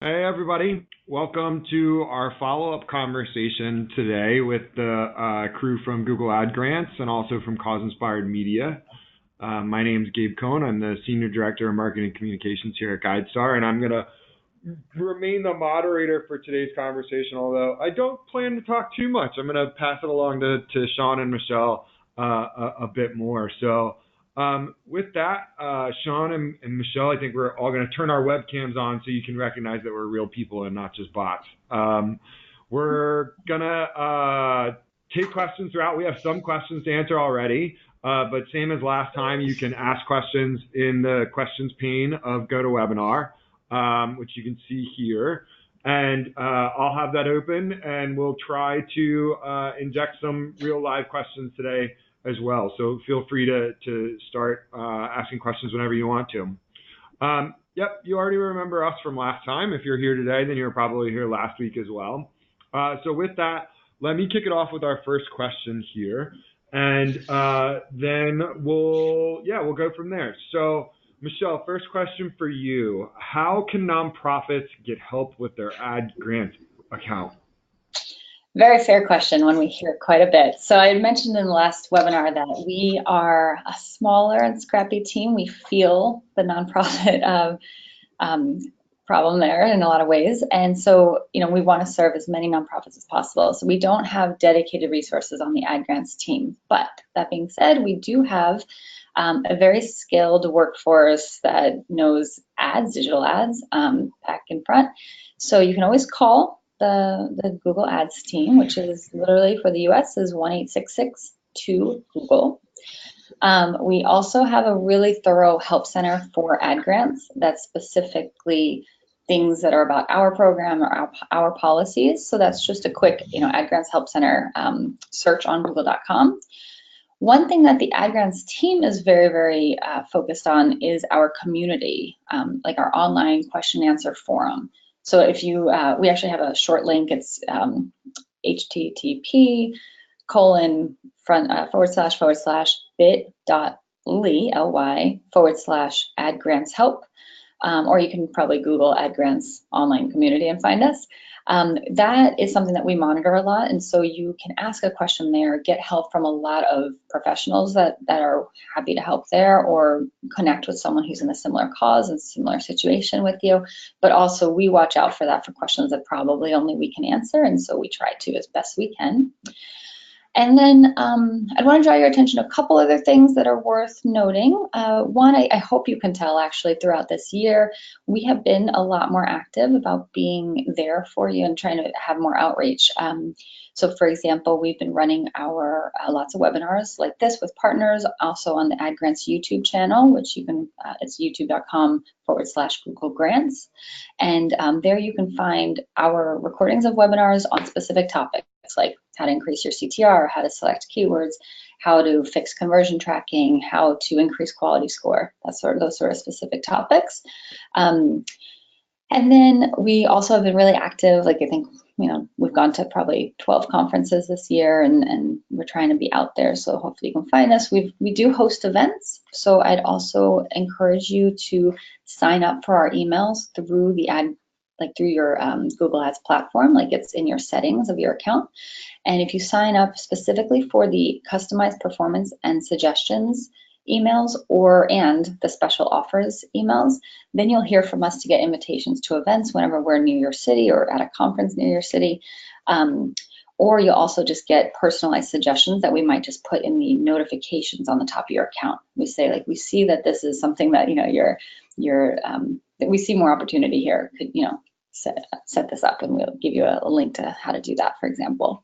Hey everybody, welcome to our follow-up conversation today with the crew from Google Ad Grants and also from Cause Inspired Media. My name is Gabe Cohen. I'm the Senior Director of Marketing Communications here at GuideStar, and I'm going to remain the moderator for today's conversation, although I don't plan to talk too much. I'm going to pass it along to Sean and Michelle a bit more. So with that, Sean and Michelle, I think we're all going to turn our webcams on so you can recognize that we're real people and not just bots. We're going to take questions throughout. We have some questions to answer already, but same as last time, you can ask questions in the questions pane of GoToWebinar, which you can see here. And I'll have that open, and we'll try to inject some real live questions today as well. So feel free to start asking questions whenever you want to. Yep, you already remember us from last time. If you're here today, then you were probably here last week as well. So with that, let me kick it off with our first question here, and then we'll go from there. So Michelle, first question for you. How can nonprofits get help with their ad grant account? Very fair question, one we hear quite a bit. So I mentioned in the last webinar that we are a smaller and scrappy team. We feel the nonprofit problem there in a lot of ways. And so, we want to serve as many nonprofits as possible. So we don't have dedicated resources on the ad grants team. But that being said, we do have a very skilled workforce that knows ads, digital ads, back and front. So you can always call the Google Ads team, which is literally for the US is 1-866-2-Google. We also have a really thorough help center for ad grants that's specifically things that are about our program or our policies. So that's just a quick, ad grants help center search on google.com. One thing that the ad grants team is very, very focused on is our community, like our online question and answer forum. So if you, we actually have a short link. It's http://bit.ly/ad-grants-help. Or you can probably Google ad grants online community and find us. That is something that we monitor a lot, and so you can ask a question there, get help from a lot of professionals that are happy to help there, or connect with someone who's in a similar cause and similar situation with you. But also we watch out for that for questions that probably only we can answer, and so we try to as best we can. And then I'd want to draw your attention to a couple other things that are worth noting. One, I hope you can tell actually throughout this year, we have been a lot more active about being there for you and trying to have more outreach. So for example, we've been running our lots of webinars like this with partners, also on the Ad Grants YouTube channel, which you can, it's youtube.com/Google Grants. And there you can find our recordings of webinars on specific topics like how to increase your CTR, how to select keywords, how to fix conversion tracking, how to increase quality score, those sort of specific topics. And then we also have been really active, like I think, we've gone to probably 12 conferences this year, and we're trying to be out there, so hopefully you can find us. We do host events, so I'd also encourage you to sign up for our emails through the through your Google Ads platform, like it's in your settings of your account. And if you sign up specifically for the customized performance and suggestions emails and the special offers emails, then you'll hear from us to get invitations to events whenever we're near your city or at a conference near your city. Or you'll also just get personalized suggestions that we might just put in the notifications on the top of your account. We say, like, we see that this is something that, that we see more opportunity here. Could, set this up, and we'll give you a link to how to do that, for example.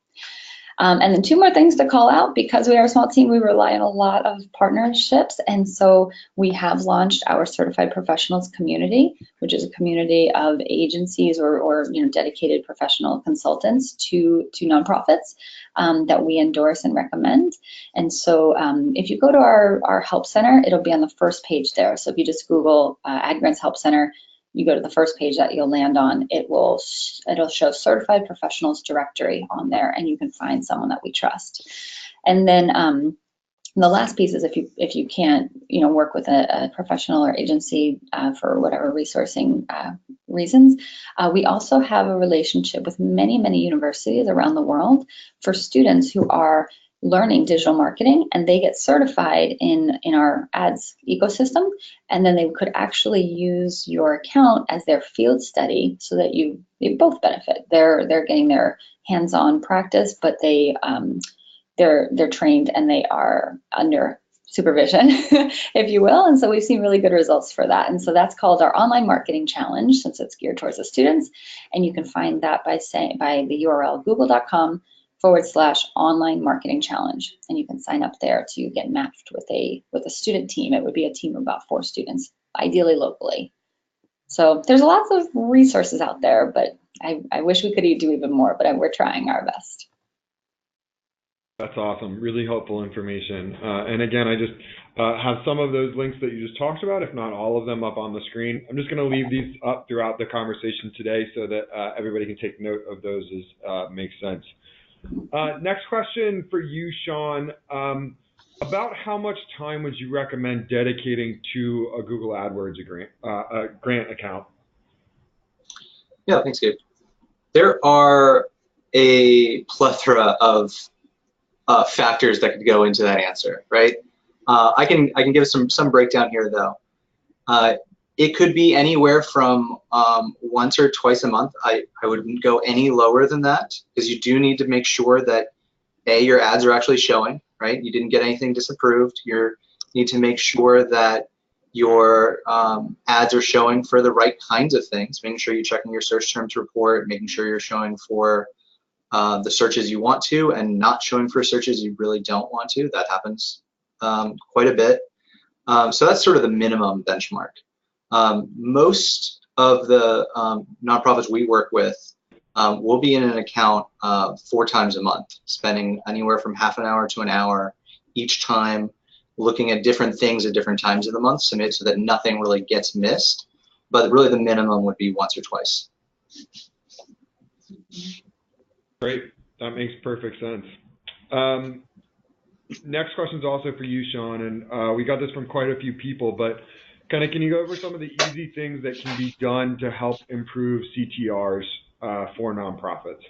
And then two more things to call out. Because we are a small team, we rely on a lot of partnerships, and so we have launched our Certified Professionals community, which is a community of agencies or dedicated professional consultants to nonprofits that we endorse and recommend. And so if you go to our help center, it'll be on the first page there. So if you just Google Ad Grants Help Center, you go to the first page that you'll land on, it'll show Certified Professionals Directory on there, and you can find someone that we trust. And then the last piece is if you can't work with a professional or agency for whatever resourcing reasons. We also have a relationship with many, many universities around the world for students who are learning digital marketing, and they get certified in our ads ecosystem, and then they could actually use your account as their field study so that they both benefit. They're getting their hands-on practice, but they're trained and they are under supervision, if you will. And so we've seen really good results for that. And so that's called our online marketing challenge, since it's geared towards the students. And you can find that by the URL google.com/online marketing challenge. And you can sign up there to get matched with a student team. It would be a team of about 4 students, ideally locally. So there's lots of resources out there, but I wish we could do even more, but we're trying our best. That's awesome. Really helpful information. And again, I just have some of those links that you just talked about, if not all of them, up on the screen. I'm just going to leave these up throughout the conversation today so that everybody can take note of those as makes sense. Next question for you, Sean. About how much time would you recommend dedicating to a Google AdWords grant account? Yeah, thanks, Gabe. There are a plethora of factors that could go into that answer, right? I can give some breakdown here though. It could be anywhere from once or twice a month. I wouldn't go any lower than that, because you do need to make sure that your ads are actually showing, right? You didn't get anything disapproved. You need to make sure that your ads are showing for the right kinds of things, making sure you're checking your search terms report, making sure you're showing for the searches you want to, and not showing for searches you really don't want to. That happens quite a bit. So that's sort of the minimum benchmark. Most of the nonprofits we work with will be in an account 4 times a month, spending anywhere from half an hour to an hour each time, looking at different things at different times of the month, so that nothing really gets missed. But really the minimum would be once or twice. Great, that makes perfect sense. Next question is also for you, Sean, and we got this from quite a few people, but can you go over some of the easy things that can be done to help improve CTRs for nonprofits?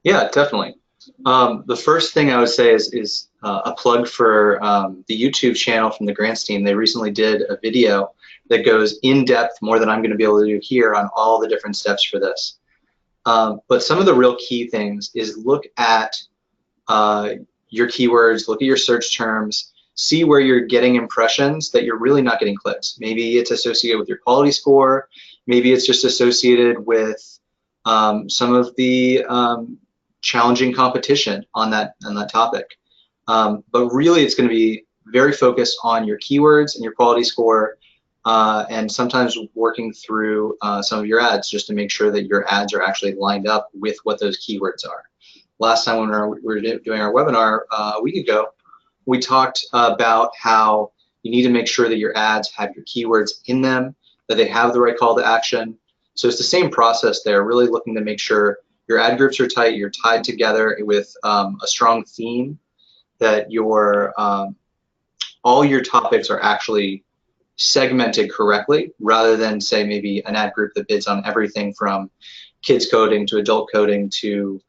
Yeah, definitely. The first thing I would say is a plug for the YouTube channel from the grants team. They recently did a video that goes in depth, more than I'm going to be able to do here, on all the different steps for this. But some of the real key things is look at your keywords, look at your search terms, see where you're getting impressions that you're really not getting clicks. Maybe it's associated with your quality score. Maybe it's just associated with some of the challenging competition on that topic. But really, it's going to be very focused on your keywords and your quality score, and sometimes working through some of your ads just to make sure that your ads are actually lined up with what those keywords are. Last time when we were doing our webinar a week ago, we talked about how you need to make sure that your ads have your keywords in them, that they have the right call to action. So it's the same process there, really looking to make sure your ad groups are tight, you're tied together with a strong theme, that your all your topics are actually segmented correctly, rather than say maybe an ad group that bids on everything from kids coding to adult coding to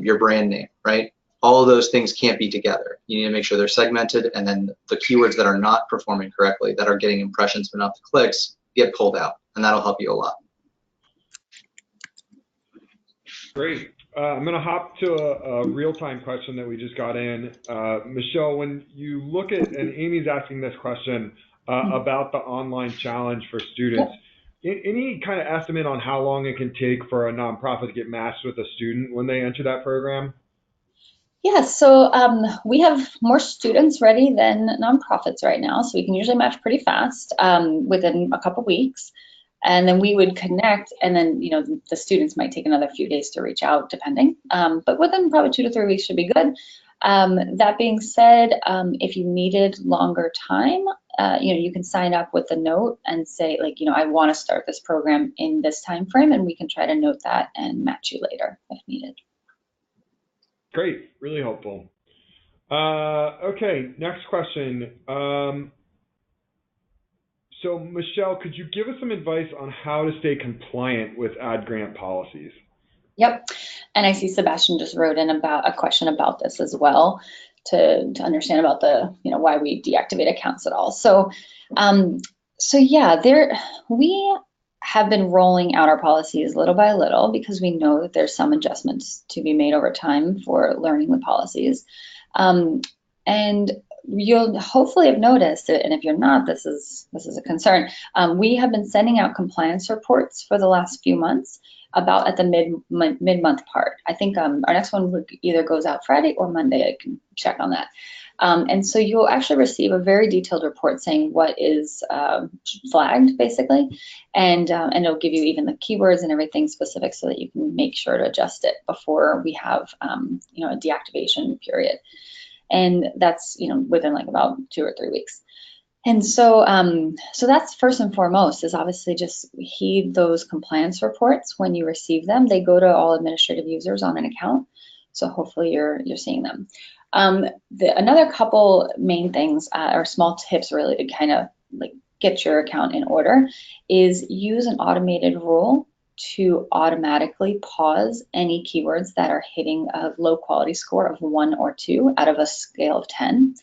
your brand name, right? All of those things can't be together. You need to make sure they're segmented, and then the keywords that are not performing correctly, that are getting impressions but not the clicks, get pulled out, and that'll help you a lot. Great. I'm going to hop to a real-time question that we just got in. Michelle, when you look at, and Amy's asking this question about the online challenge for students, any kind of estimate on how long it can take for a nonprofit to get matched with a student when they enter that program? Yeah, so we have more students ready than nonprofits right now, so we can usually match pretty fast within a couple weeks. And then we would connect, and then the students might take another few days to reach out, depending. But within probably 2 to 3 weeks should be good. That being said, if you needed longer time, you can sign up with a note and say, like, I want to start this program in this time frame, and we can try to note that and match you later if needed. Great, really helpful. Okay, next question. So So, Michelle, could you give us some advice on how to stay compliant with ad grant policies? Yep. And I see Sebastian just wrote in about a question about this as well to understand about the, why we deactivate accounts at all. So, yeah, we have been rolling out our policies little by little because we know that there's some adjustments to be made over time for learning the policies. And you'll hopefully have noticed it, and if you're not, this is a concern. We have been sending out compliance reports for the last few months about at the mid-month part. I think our next one either goes out Friday or Monday. I can check on that. And so you'll actually receive a very detailed report saying what is flagged, basically, and it'll give you even the keywords and everything specific so that you can make sure to adjust it before we have a deactivation period. And that's within like about 2 or 3 weeks. And so that's first and foremost, is obviously just heed those compliance reports when you receive them. They go to all administrative users on an account, so hopefully you're seeing them. Another couple main things or small tips really to kind of like get your account in order is use an automated rule to automatically pause any keywords that are hitting a low quality score of 1 or 2 out of a scale of 10.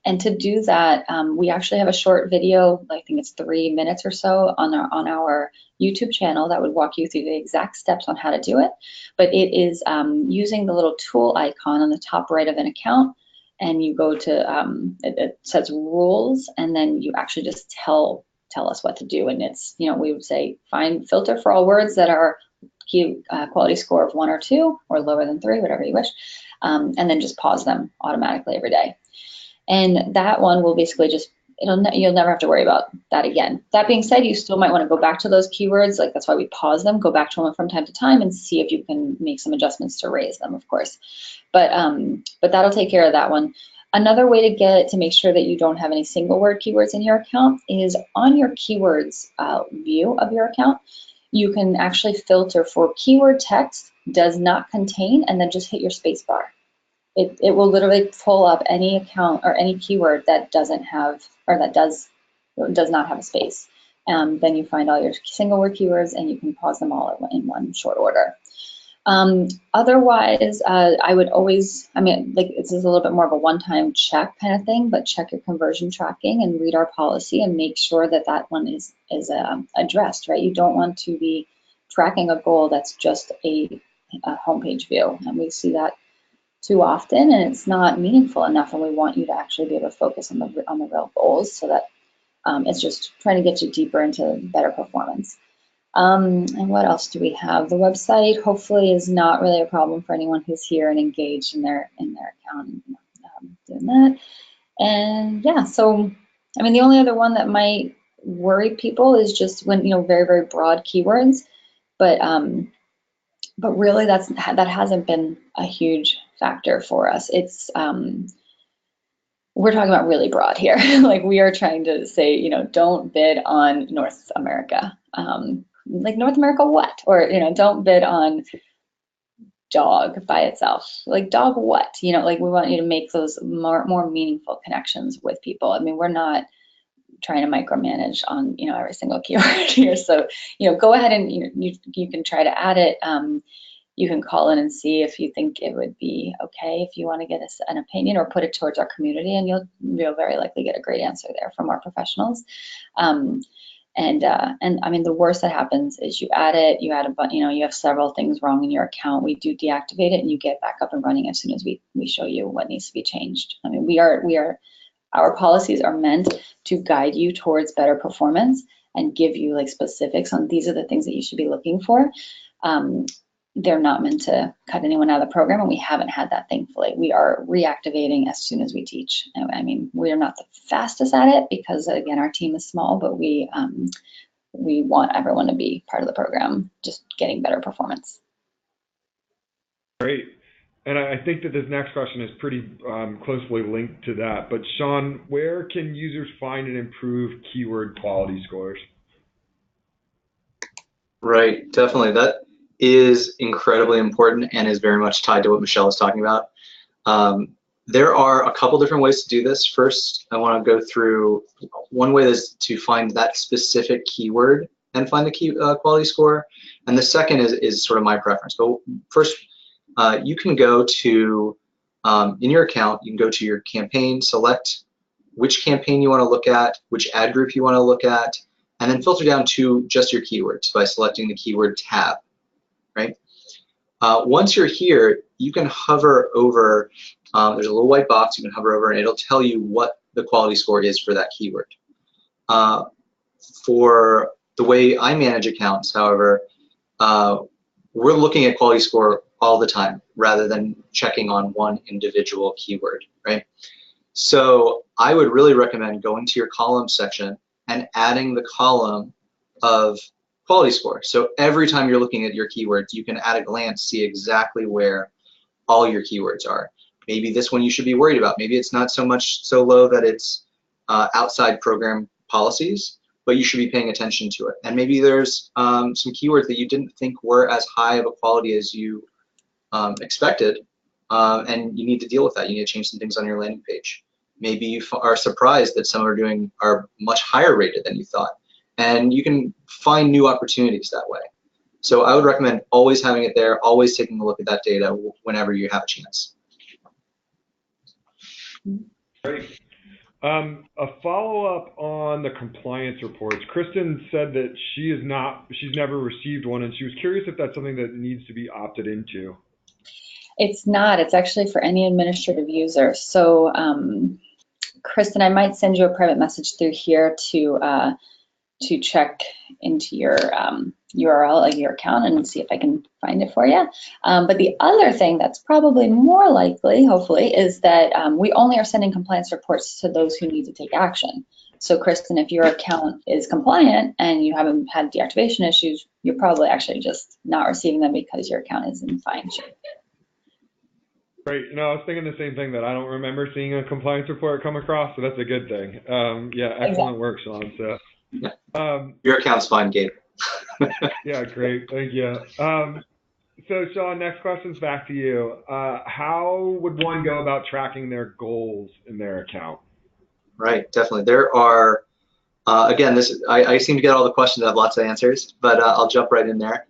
And to do that, we actually have a short video, I think it's 3 minutes or so on our YouTube channel that would walk you through the exact steps on how to do it. But it is using the little tool icon on the top right of an account, and you go to, it says rules, and then you actually just tell us what to do. And it's, we would say filter for all words that are quality score of 1 or 2 or lower than 3, whatever you wish, and then just pause them automatically every day. And that one will basically just, you'll never have to worry about that again. That being said, you still might want to go back to those keywords, like that's why we pause them, go back to them from time to time and see if you can make some adjustments to raise them, of course. But that'll take care of that one. Another way to make sure that you don't have any single word keywords in your account is on your keywords view of your account, you can actually filter for keyword text does not contain, and then just hit your space bar. It will literally pull up any account or any keyword that doesn't have, or that does not have a space. Then you find all your single word keywords and you can pause them all in one short order. Otherwise, I would always, it's a little bit more of a one-time check kind of thing, but check your conversion tracking and read our policy and make sure that that one is addressed, right? You don't want to be tracking a goal that's just a homepage view, and we see that too often, and it's not meaningful enough, and we want you to actually be able to focus on the real goals, so that it's just trying to get you deeper into better performance. And what else do we have? The website hopefully is not really a problem for anyone who's here and engaged in their account, doing that. And yeah, so the only other one that might worry people is just when very, very broad keywords, but really that hasn't been a huge factor for us. It's we're talking about really broad here. Like we are trying to say, don't bid on North America. Like North America what? Or, don't bid on dog by itself. Like dog what? Like we want you to make those more meaningful connections with people. We're not trying to micromanage on, every single keyword here. So, go ahead and you can try to add it. You can call in and see if you think it would be okay if you want to get an opinion, or put it towards our community, and you'll very likely get a great answer there from our professionals. And the worst that happens is you add it, you have several things wrong in your account. We do deactivate it, and you get back up and running as soon as we show you what needs to be changed. Our policies are meant to guide you towards better performance and give you like specifics on these are the things that you should be looking for. They're not meant to cut anyone out of the program, and we haven't had that, thankfully. We are reactivating as soon as we teach. We are not the fastest at it because, again, our team is small, but we want everyone to be part of the program, just getting better performance. Great. And I think that this next question is pretty closely linked to that. But Sean, where can users find and improve keyword quality scores? Right, definitely. That is incredibly important and is very much tied to what Michelle is talking about. There are a couple different ways to do this. First, I want to go through one way is to find that specific keyword and find the quality score. And the second is sort of my preference. But first, you can go to, in your account, you can go to your campaign, select which campaign you want to look at, which ad group you want to look at, and then filter down to just your keywords by selecting the keyword tab, right? Once you're here, you can hover over, there's a little white box you can hover over and it'll tell you what the quality score is for that keyword. For the way I manage accounts, however, we're looking at quality score all the time rather than checking on one individual keyword, right? So I would really recommend going to your column section and adding the column of quality score. So every time you're looking at your keywords, you can at a glance see exactly where all your keywords are. Maybe this one you should be worried about. Maybe it's not so low that it's outside program policies, but you should be paying attention to it. And maybe there's some keywords that you didn't think were as high of a quality as you expected, and you need to deal with that. You need to change some things on your landing page. Maybe you are surprised that some are much higher rated than you thought, and you can find new opportunities that way. So I would recommend always having it there, always taking a look at that data whenever you have a chance. Great. A follow-up on the compliance reports. Kristen said that she's never received one, and she was curious if that's something that needs to be opted into. It's not. It's actually for any administrative user. So, Kristen, I might send you a private message through here to check into your URL, like your account, and see if I can find it for you. But the other thing that's probably more likely, hopefully, is that we only are sending compliance reports to those who need to take action. So, Kristen, if your account is compliant and you haven't had deactivation issues, you're probably actually just not receiving them because your account is in fine shape. Great. No, I was thinking the same thing, that I don't remember seeing a compliance report come across, so that's a good thing. Yeah, excellent work, Sean. So, your account's fine, Gabe. Yeah, great. Thank you. So, Sean, next question's back to you. How would one go about tracking their goals in their account? Right, definitely. There are, again, I seem to get all the questions. I have lots of answers, but I'll jump right in there.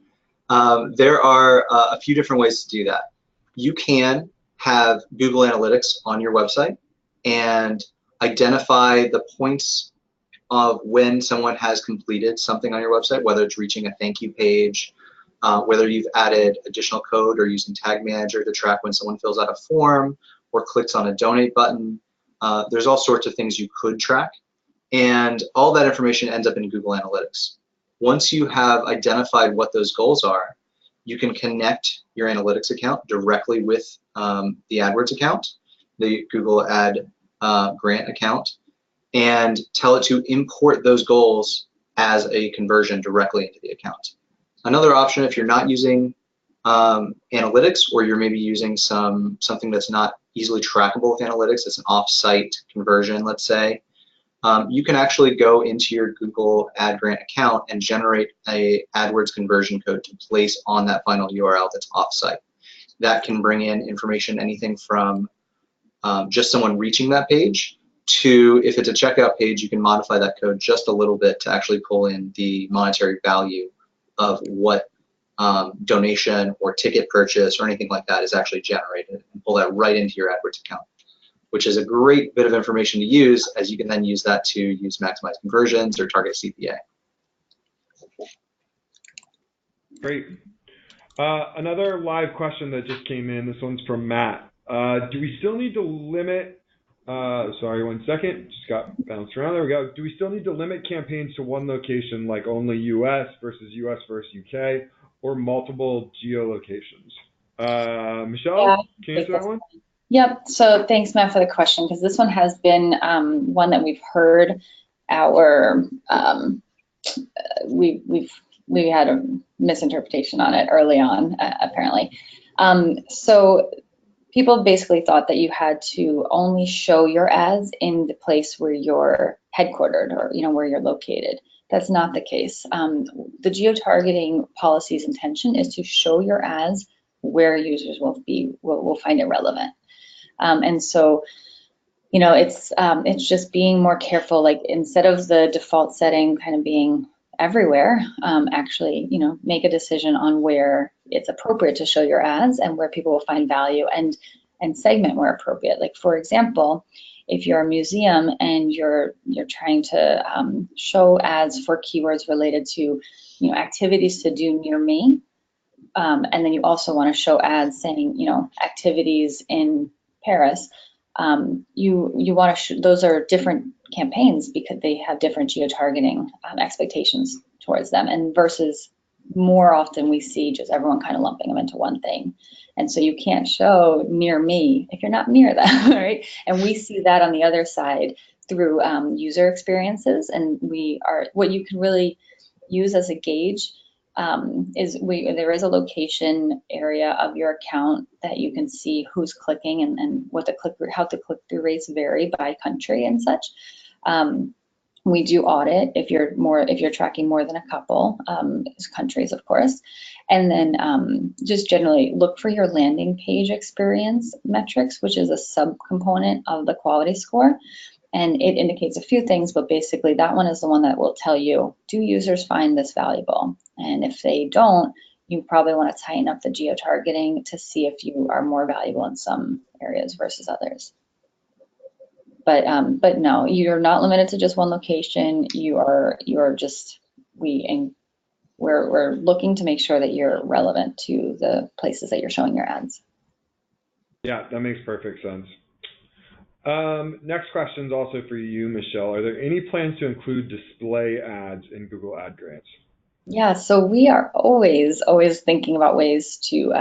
There are a few different ways to do that. You can have Google Analytics on your website and identify the points of when someone has completed something on your website, whether it's reaching a thank you page, whether you've added additional code or using Tag Manager to track when someone fills out a form or clicks on a donate button. There's all sorts of things you could track, and all that information ends up in Google Analytics. Once you have identified what those goals are, you can connect your analytics account directly with the AdWords account, the Google Ad Grant account, and tell it to import those goals as a conversion directly into the account. Another option, if you're not using analytics, or you're maybe using something that's not easily trackable with analytics, it's an off-site conversion, let's say, you can actually go into your Google Ad Grant account and generate a AdWords conversion code to place on that final URL that's off-site. That can bring in information, anything from just someone reaching that page to, if it's a checkout page, you can modify that code just a little bit to actually pull in the monetary value of what donation or ticket purchase or anything like that is actually generated, and pull that right into your AdWords account, which is a great bit of information to use, as you can then use that to maximize conversions or target CPA. Great. Another live question that just came in, this one's from Matt. Do we still need to limit, sorry, 1 second, just got bounced around, there we go. Do we still need to limit campaigns to one location, like only US versus UK, or multiple geolocations? Michelle, can you answer that one? Yep. So thanks, Matt, for the question, because this one has been one that we've heard we had a misinterpretation on it early on, apparently. So people basically thought that you had to only show your ads in the place where you're headquartered, or where you're located. That's not the case. The geotargeting policy's intention is to show your ads where users will find it relevant. And so, it's just being more careful, like instead of the default setting kind of being everywhere, actually, make a decision on where it's appropriate to show your ads and where people will find value, and segment where appropriate. Like, for example, if you're a museum and you're trying to show ads for keywords related to activities to do near me, and then you also want to show ads saying activities in Paris, you want to those are different campaigns because they have different geo-targeting expectations towards them, and versus more often we see just everyone kind of lumping them into one thing. And so you can't show near me if you're not near them, right? And we see that on the other side through user experiences, and what you can really use as a gauge there is a location area of your account that you can see who's clicking and how the click-through rates vary by country and such. We do audit if you're tracking more than a couple countries, of course. And then just generally look for your landing page experience metrics, which is a subcomponent of the quality score. And it indicates a few things, but basically that one is the one that will tell you, do users find this valuable? And if they don't, you probably want to tighten up the geo-targeting to see if you are more valuable in some areas versus others. But no, you're not limited to just one location. We're looking to make sure that you're relevant to the places that you're showing your ads. Yeah, that makes perfect sense. Next question is also for you, Michelle. Are there any plans to include display ads in Google Ad Grants? Yeah, so we are always thinking about ways to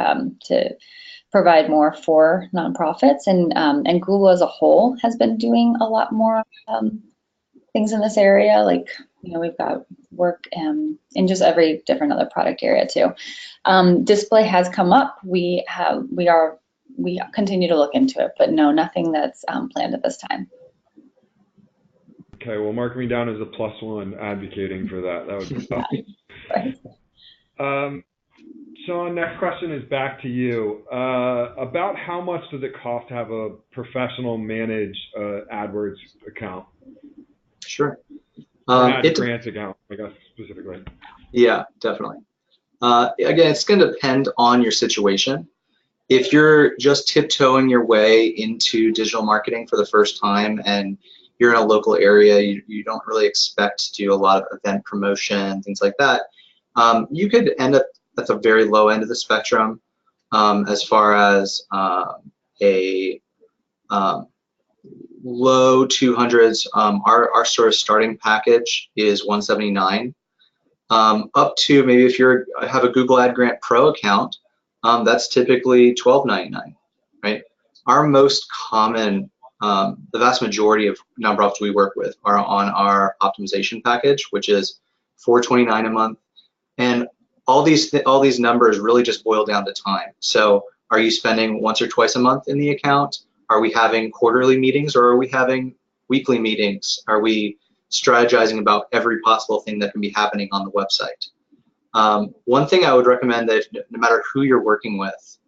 provide more for nonprofits, and Google as a whole has been doing a lot more things in this area. Like, we've got work in just every different other product area too. Display has come up. We continue to look into it, but no, nothing that's planned at this time. Okay, well, mark me down as a +1 advocating for that. That would be tough. Right. Sean, next question is back to you. About how much does it cost to have a professional manage AdWords account? Sure. Grants account, I guess, specifically. Yeah, definitely. Again, it's going to depend on your situation. If you're just tiptoeing your way into digital marketing for the first time and you're in a local area, you don't really expect to do a lot of event promotion, things like that, you could end up at the very low end of the spectrum as far as a low 200s. Our sort of starting package is $179. Up to maybe if you have a Google Ad Grant Pro account, that's typically $12.99, right? Our most common, the vast majority of nonprofits we work with are on our optimization package, which is $4.29 a month. And all these numbers really just boil down to time. So are you spending once or twice a month in the account? Are we having quarterly meetings, or are we having weekly meetings? Are we strategizing about every possible thing that can be happening on the website? One thing I would recommend that no matter who you're working with,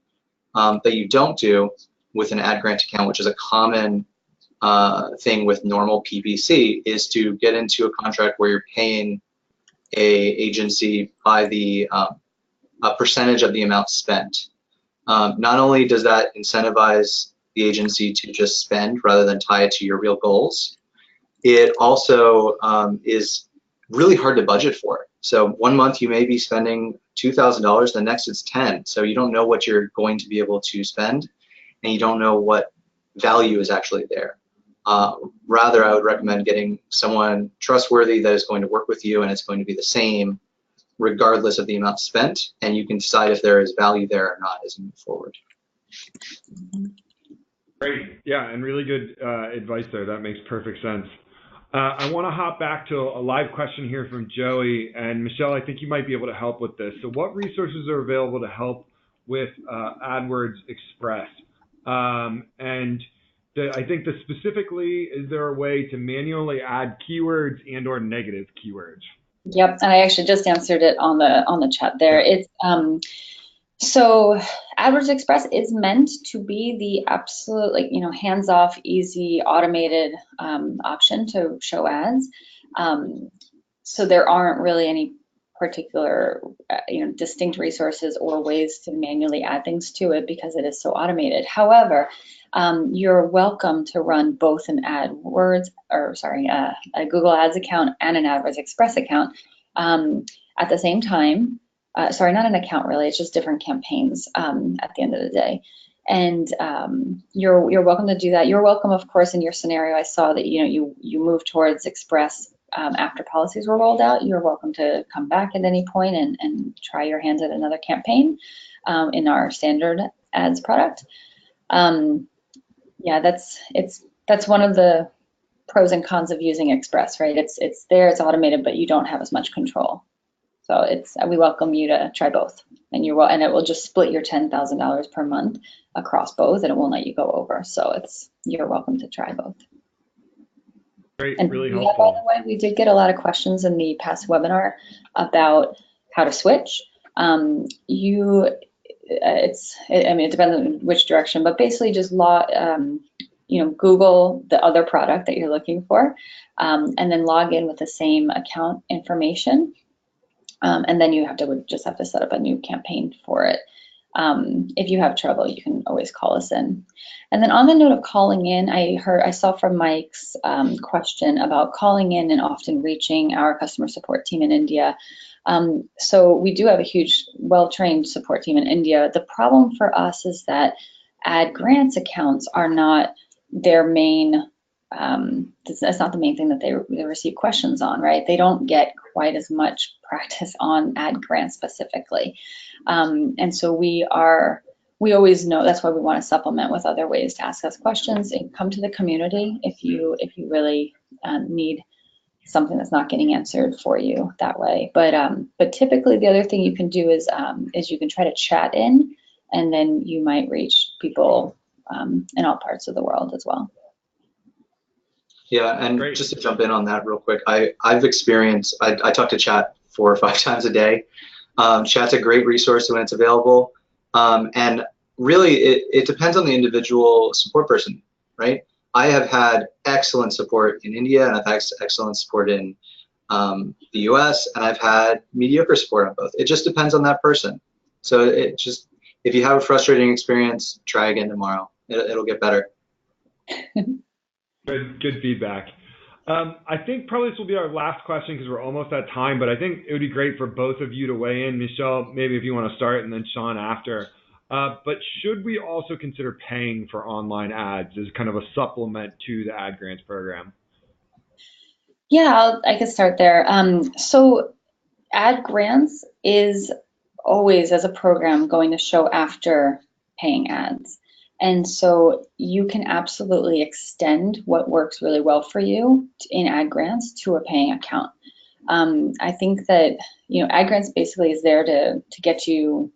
that you don't do with an ad grant account, which is a common thing with normal PPC, is to get into a contract where you're paying a agency by the a percentage of the amount spent. Not only does that incentivize the agency to just spend rather than tie it to your real goals, it also is really hard to budget for. So one month you may be spending $2,000, the next it's 10. So you don't know what you're going to be able to spend, and you don't know what value is actually there. Rather, I would recommend getting someone trustworthy that is going to work with you, and it's going to be the same regardless of the amount spent, and you can decide if there is value there or not as you move forward. Great. Yeah, and really good advice there. That makes perfect sense. I want to hop back to a live question here from Joey. And Michelle, I think you might be able to help with this. So what resources are available to help with AdWords Express? And I think that specifically, is there a way to manually add keywords and or negative keywords? Yep, and I actually just answered it on the chat there. It's So AdWords Express is meant to be the absolute, like, hands-off, easy, automated option to show ads. So there aren't really any particular, distinct resources or ways to manually add things to it because it is so automated. However, you're welcome to run both an AdWords, a Google Ads account and an AdWords Express account at the same time. Sorry, not an account really, it's just different campaigns at the end of the day. And you're welcome to do that. You're welcome, of course, in your scenario. I saw that you moved towards Express after policies were rolled out. You're welcome to come back at any point and try your hands at another campaign in our standard ads product. Yeah, that's one of the pros and cons of using Express, right? It's there, it's automated, but you don't have as much control. So we welcome you to try both, and it will just split your $10,000 per month across both, and it won't let you go over. So you're welcome to try both. Great, and really by helpful. the way, we did get a lot of questions in the past webinar about how to switch. It depends on which direction, but basically just Google the other product that you're looking for, and then log in with the same account information. And then you just have to set up a new campaign for it. If you have trouble, you can always call us in. And then on the note of calling in, I saw from Mike's question about calling in and often reaching our customer support team in India. So we do have a huge, well-trained support team in India. The problem for us is that ad grants accounts are not their main, that's not the main thing that they receive questions on, right? They don't get quite as much practice on ad grants specifically. And so we always know, that's why we want to supplement with other ways to ask us questions and come to the community if you really need something that's not getting answered for you that way. But typically the other thing you can do is you can try to chat in, and then you might reach people in all parts of the world as well. Yeah, and Great. just to jump in on that real quick, I've experienced, I talk to chat 4 or 5 times a day. Chat's a great resource when it's available. And really, it depends on the individual support person, right? I have had excellent support in India, and I've had excellent support in the US, and I've had mediocre support on both. It just depends on that person. So if you have a frustrating experience, try again tomorrow. It'll get better. Good feedback. I think probably this will be our last question because we're almost at time, but I think it would be great for both of you to weigh in. Michelle, maybe if you want to start, and then Sean after. But should we also consider paying for online ads as kind of a supplement to the ad grants program? Yeah, I can start there. So ad grants is always, as a program, going to show after paying ads. And so you can absolutely extend what works really well for you in ad grants to a paying account. I think that ad grants basically is there to get you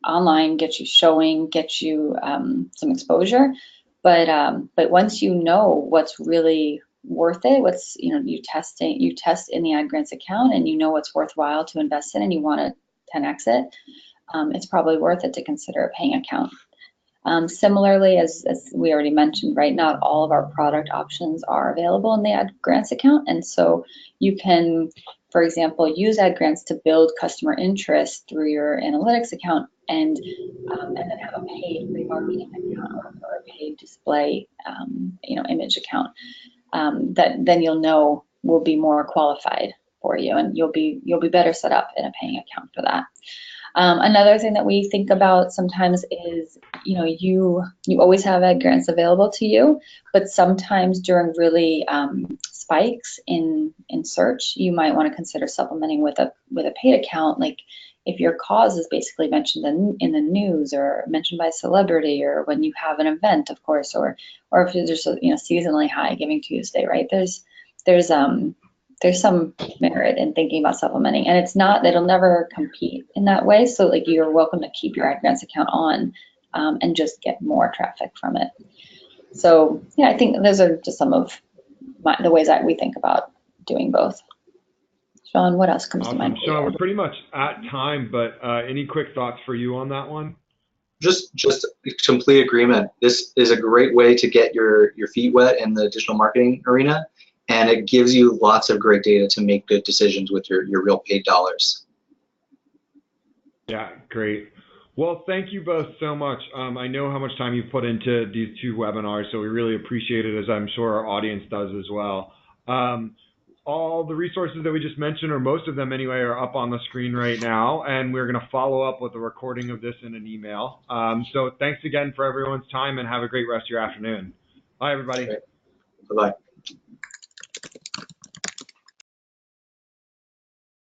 online, get you showing, get you some exposure. But once you know what's really worth it, what's you test in the ad grants account, and you know what's worthwhile to invest in, and you want to 10x it, it's probably worth it to consider a paying account. Similarly, as we already mentioned, right, not all of our product options are available in the ad grants account, and so you can, for example, use ad grants to build customer interest through your analytics account, and then have a paid remarketing account or a paid display image account that then you'll know will be more qualified for you, and you'll be better set up in a paying account for that. Another thing that we think about sometimes is, you always have ad grants available to you, but sometimes during really spikes in search, you might want to consider supplementing with a paid account. Like if your cause is basically mentioned in the news, or mentioned by a celebrity, or when you have an event, of course, or if there's seasonally high Giving Tuesday, right? There's some merit in thinking about supplementing, and it's not that it'll never compete in that way. So like you're welcome to keep your ad grants account on and just get more traffic from it. So yeah, I think those are just some of the ways that we think about doing both. Sean, what else comes to Awesome. mind for Sean, you? we're pretty much at time, but any quick thoughts for you on that one? Just complete agreement. This is a great way to get your feet wet in the digital marketing arena, and it gives you lots of great data to make good decisions with your real paid dollars. Yeah, great. Well, thank you both so much. I know how much time you've put into these 2 webinars, so we really appreciate it, as I'm sure our audience does as well. All the resources that we just mentioned, or most of them anyway, are up on the screen right now, and we're going to follow up with a recording of this in an email. So thanks again for everyone's time, and have a great rest of your afternoon. Bye, everybody. Bye-bye.